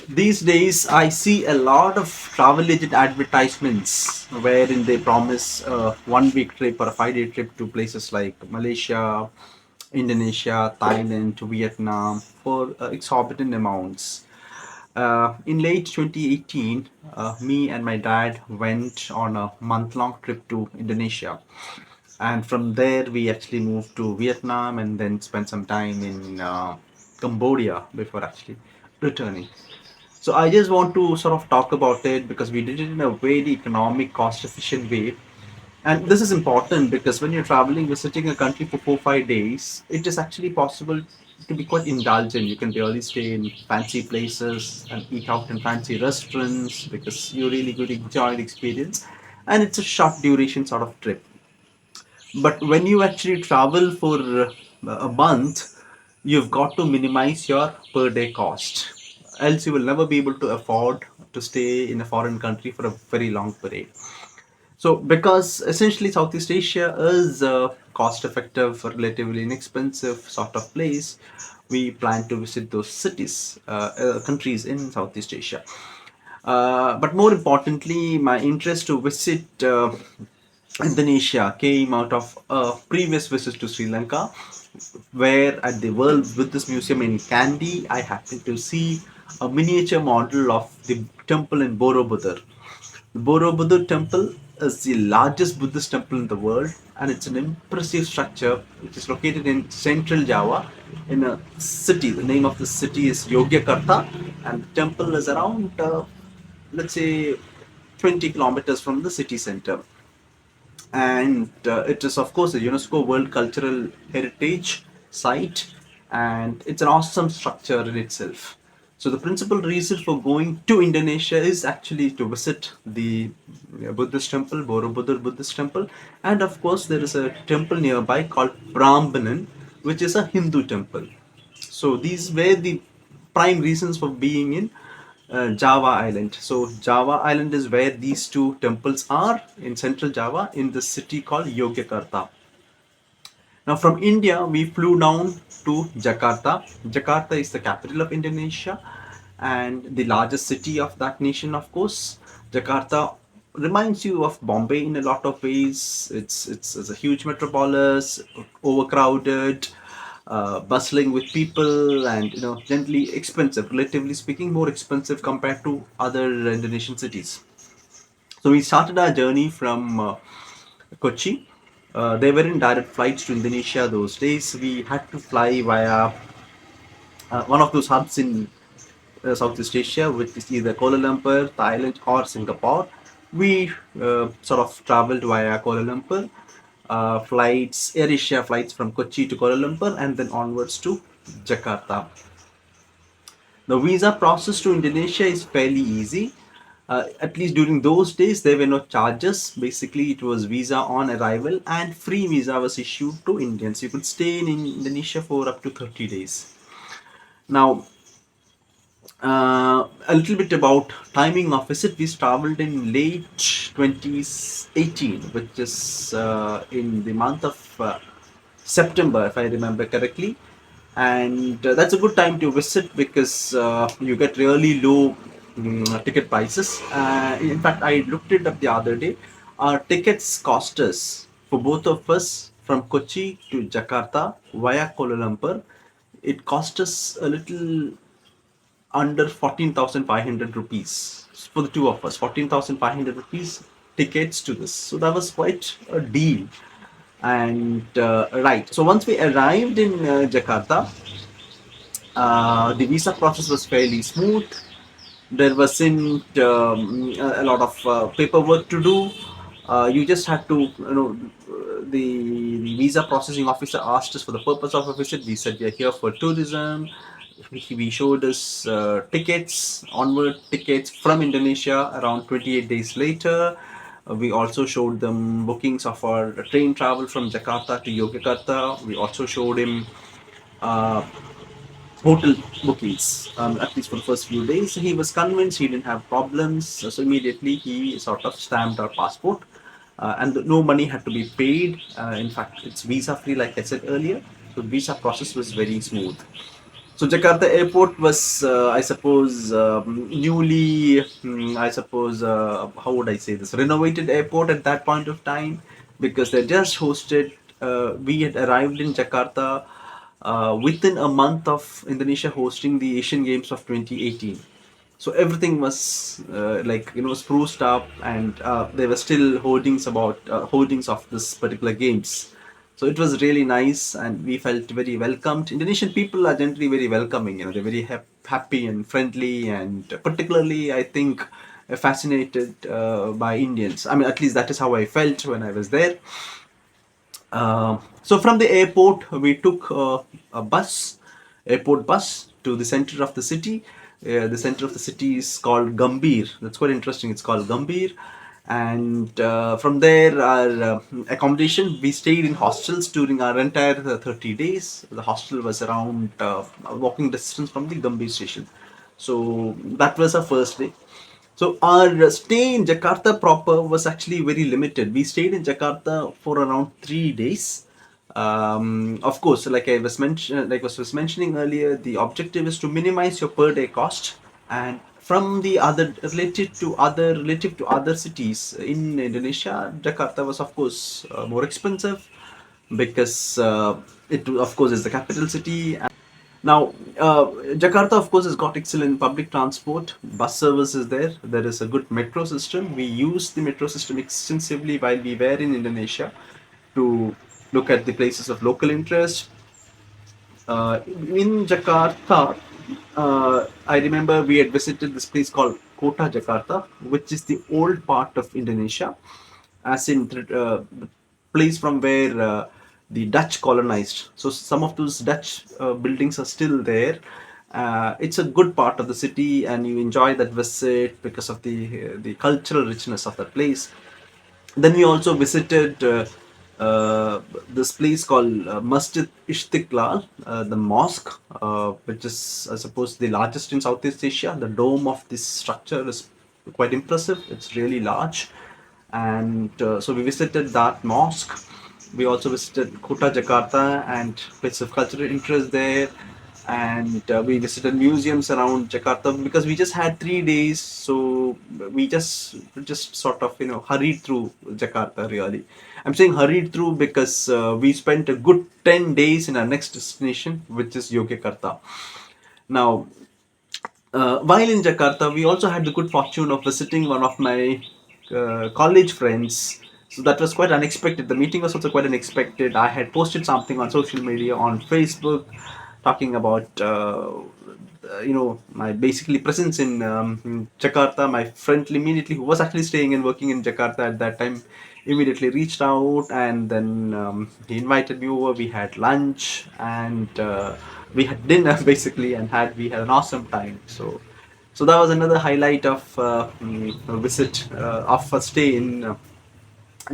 These days, I see a lot of travel agent advertisements wherein they promise a 1 week trip or a 5 day trip to places like Malaysia, Indonesia, Thailand, to Vietnam for exorbitant amounts. In late 2018, me and my dad went on a month-long trip to Indonesia, and from there we actually moved to Vietnam and then spent some time in Cambodia before actually returning. So I just want to sort of talk about it because we did it in a very economic, cost-efficient way. And this is important because when you're traveling, visiting a country for 4 5 days, it is actually possible to be quite indulgent. You can really stay in fancy places and eat out in fancy restaurants because you really good enjoy the experience. And it's a short duration sort of trip. But when you actually travel for a month, you've got to minimize your per day cost. Else, you will never be able to afford to stay in a foreign country for a very long period. So, because essentially Southeast Asia is a cost effective, relatively inexpensive sort of place, we plan to visit those cities, countries in Southeast Asia. But more importantly, my interest to visit Indonesia came out of a previous visit to Sri Lanka, where at the World Buddhist Museum in Kandy, I happened to see a miniature model of the temple in Borobudur. The Borobudur temple is the largest Buddhist temple in the world, and it's an impressive structure which is located in central Java in a city. The name of the city is Yogyakarta, and the temple is around, let's say, 20 kilometers from the city center. And it is, of course, a UNESCO World Cultural Heritage Site, and it's an awesome structure in itself. So the principal reason for going to Indonesia is actually to visit the Buddhist temple, Borobudur Buddhist temple, and of course there is a temple nearby called Prambanan, which is a Hindu temple. So these were the prime reasons for being in Java Island. So Java Island is where these two temples are in central Java in the city called Yogyakarta. Now from India we flew down to Jakarta. Jakarta is the capital of Indonesia and the largest city of that nation, of course. Jakarta reminds you of Bombay in a lot of ways. It's a huge metropolis, overcrowded, bustling with people, and generally expensive. Relatively speaking, more expensive compared to other Indonesian cities. So we started our journey from Kochi. There weren't direct flights to Indonesia those days. We had to fly via one of those hubs in Southeast Asia, which is either Kuala Lumpur, Thailand, or Singapore. We sort of traveled via Kuala Lumpur, flights, Air Asia flights from Kochi to Kuala Lumpur, and then onwards to Jakarta. The visa process to Indonesia is fairly easy. At least during those days, there were no charges. Basically, it was visa on arrival, and free visa was issued to Indians. You could stay in Indonesia for up to 30 days. Now, a little bit about timing of visit. We traveled in late 2018, which is in the month of September, if I remember correctly. And that's a good time to visit because you get really low ticket prices. In fact, I looked it up the other day. Our tickets cost us, for both of us, from Kochi to Jakarta via Kuala Lumpur, it cost us a little under 14,500 rupees for the two of us. 14,500 rupees tickets to this. So that was quite a deal. And right. So once we arrived in Jakarta, the visa process was fairly smooth. There wasn't a lot of paperwork to do. You just had to, the visa processing officer asked us for the purpose of a visit. We said we are here for tourism. We showed us tickets, onward tickets from Indonesia around 28 days later. We also showed them bookings of our train travel from Jakarta to Yogyakarta. We also showed him uh, hotel bookings, at least for the first few days. He was convinced, he didn't have problems, so immediately he sort of stamped our passport, and no money had to be paid. In fact, it's visa free, like I said earlier. So visa process was very smooth. So Jakarta Airport was, I suppose, newly, I suppose, how would I say this, renovated airport at that point of time, because they just hosted. We had arrived in Jakarta within a month of Indonesia hosting the Asian Games of 2018. So everything was like spruced up, and there were still holdings of this particular games. So it was really nice, and we felt very welcomed. Indonesian people are generally very welcoming. They're very happy and friendly, and particularly, I think, fascinated by Indians. I mean, at least that is how I felt when I was there. So from the airport, we took a bus, airport bus, to the center of the city. The center of the city is called Gambir. That's quite interesting. It's called Gambir. And from there, our accommodation, we stayed in hostels during our entire 30 days. The hostel was around walking distance from the Gambir station. So that was our first day. So our stay in Jakarta proper was actually very limited. We stayed in Jakarta for around 3 days. Of course, like I was mentioning earlier, the objective is to minimize your per day cost, and from the other relative to other cities in Indonesia, Jakarta was of course more expensive because it of course is the capital city. Now, Jakarta, of course, has got excellent public transport. Bus service is there. There is a good metro system. We used the metro system extensively while we were in Indonesia to look at the places of local interest. In Jakarta, I remember we had visited this place called Kota Jakarta, which is the old part of Indonesia, as in the place from where the Dutch colonized. So some of those Dutch buildings are still there. It's a good part of the city, and you enjoy that visit because of the cultural richness of that place. Then we also visited this place called Masjid Istiqlal, the mosque, which is, I suppose, the largest in Southeast Asia. The dome of this structure is quite impressive. It's really large. And so we visited that mosque. We also visited Kota Jakarta and places of cultural interest there, and we visited museums around Jakarta because we just had 3 days, so we just sort of hurried through Jakarta. Really, I'm saying hurried through because we spent a good 10 days in our next destination, which is Yogyakarta. Now, while in Jakarta, we also had the good fortune of visiting one of my college friends. So that was quite unexpected. The meeting was also quite unexpected. I had posted something on social media on Facebook talking about my basically presence in Jakarta. My friend immediately, who was actually staying and working in Jakarta at that time, immediately reached out, and then he invited me over. We had lunch, and we had dinner basically, and we had an awesome time. So that was another highlight of a visit of a stay in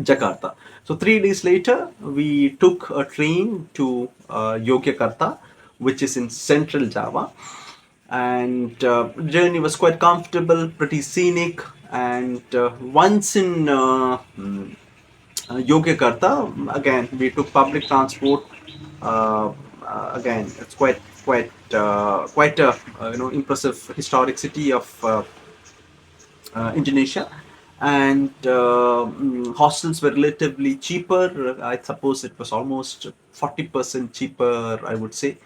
Jakarta. So 3 days later, we took a train to Yogyakarta, which is in central Java, and journey was quite comfortable, pretty scenic. And once in Yogyakarta, again we took public transport. Uh, Again, it's quite a impressive historic city of Indonesia, and hostels were relatively cheaper. I suppose it was almost 40% cheaper, I would say,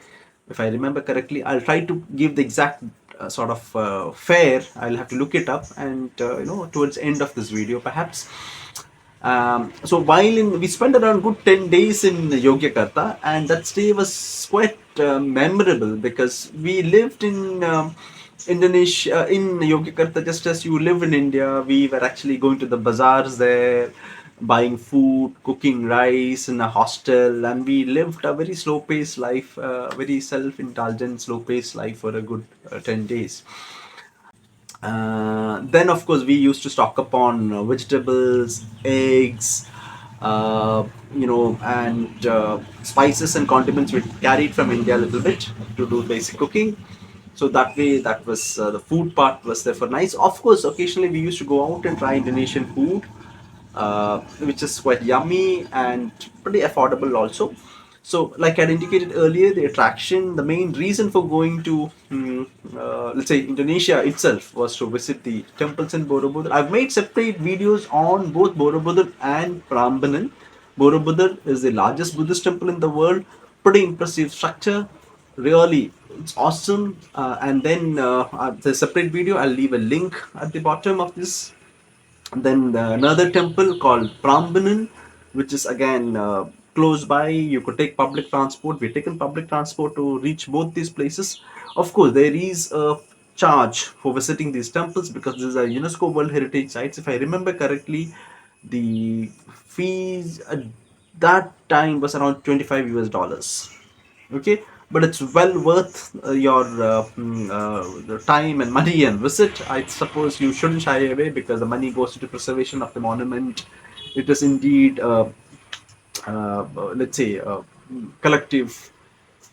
if I remember correctly. I'll try to give the exact sort of fare. I'll have to look it up, and towards the end of this video, perhaps. So we spent around good 10 days in Yogyakarta, and that stay was quite memorable because we lived in Indonesia, in Yogyakarta, just as you live in India. We were actually going to the bazaars there, buying food, cooking rice in a hostel, and we lived a very slow paced life, very self indulgent, slow paced life for a good 10 days. Then, of course, we used to stock up on vegetables, eggs, and spices and condiments we carried from India a little bit to do basic cooking. So that way, that was the food part was there for nice. Of course, occasionally we used to go out and try Indonesian food, which is quite yummy and pretty affordable also. So, like I had indicated earlier, the attraction, the main reason for going to, let's say, Indonesia itself was to visit the temples in Borobudur. I've made separate videos on both Borobudur and Prambanan. Borobudur is the largest Buddhist temple in the world. Pretty impressive structure. Really, it's awesome. And then the separate video, I'll leave a link at the bottom of this. Then another temple called Prambanan, which is again close by. You could take public transport. We've taken public transport to reach both these places. Of course, there is a charge for visiting these temples because these are UNESCO World Heritage Sites. If I remember correctly, the fees at that time was around 25 US dollars. Okay, but it's well worth your the time and money and visit. I suppose you shouldn't shy away because the money goes into preservation of the monument. It is indeed let's say collective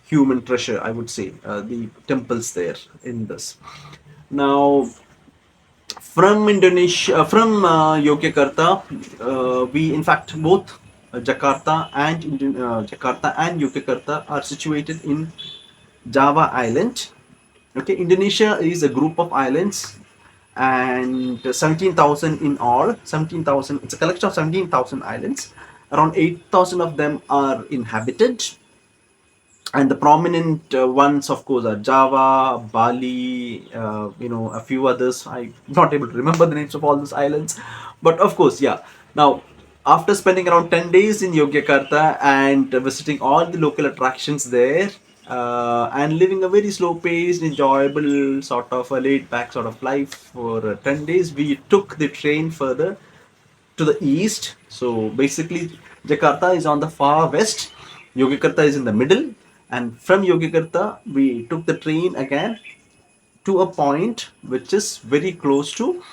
human treasure, I would say, the temples there in this. Now, from Indonesia, from Yogyakarta, we in fact both Jakarta and Yogyakarta are situated in Java Island. Okay, Indonesia is a group of islands and 17,000 in all. 17,000. It's a collection of 17,000 islands. Around 8,000 of them are inhabited, and the prominent ones, of course, are Java, Bali, a few others. I'm not able to remember the names of all those islands, but of course, yeah. Now, after spending around 10 days in Yogyakarta and visiting all the local attractions there, and living a very slow paced, enjoyable, sort of a laid back sort of life for 10 days, we took the train further to the east. So basically, Jakarta is on the far west, Yogyakarta is in the middle, and from Yogyakarta, we took the train again to a point which is very close to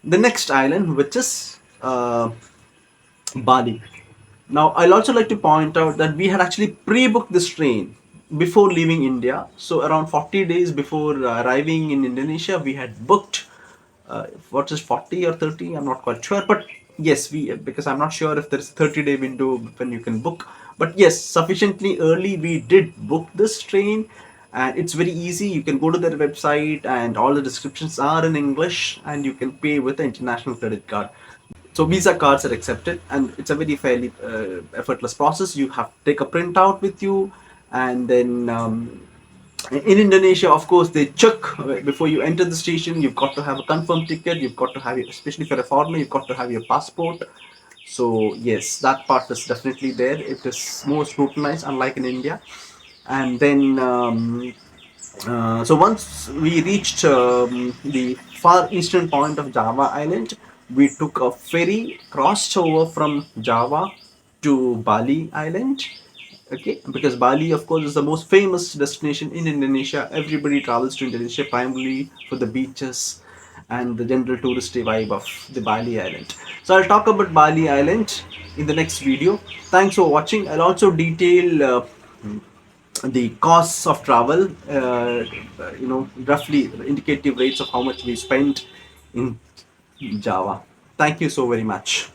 the next island, which is Bali. Now, I'll also like to point out that we had actually pre-booked this train before leaving India. So, around 40 days before arriving in Indonesia, we had booked what is 40 or 30, I'm not quite sure, but yes, we, because I'm not sure if there's a 30-day window when you can book, but yes, sufficiently early we did book this train. And it's very easy. You can go to their website and all the descriptions are in English, and you can pay with an international credit card. So Visa cards are accepted, and it's a very fairly effortless process. You have to take a printout with you, and then in Indonesia, of course, they check before you enter the station. You've got to have a confirmed ticket. You've got to have, especially for a foreigner, you've got to have your passport. So yes, that part is definitely there. It is more scrutinized, unlike in India. And then so once we reached the far eastern point of Java Island, we took a ferry, crossed over from Java to Bali Island. Okay, because Bali, of course, is the most famous destination in Indonesia. Everybody travels to Indonesia primarily for the beaches and the general touristy vibe of the Bali Island. So I'll talk about Bali Island in the next video. Thanks for watching. I'll also detail the costs of travel, roughly indicative rates of how much we spent in Java. Thank you so very much.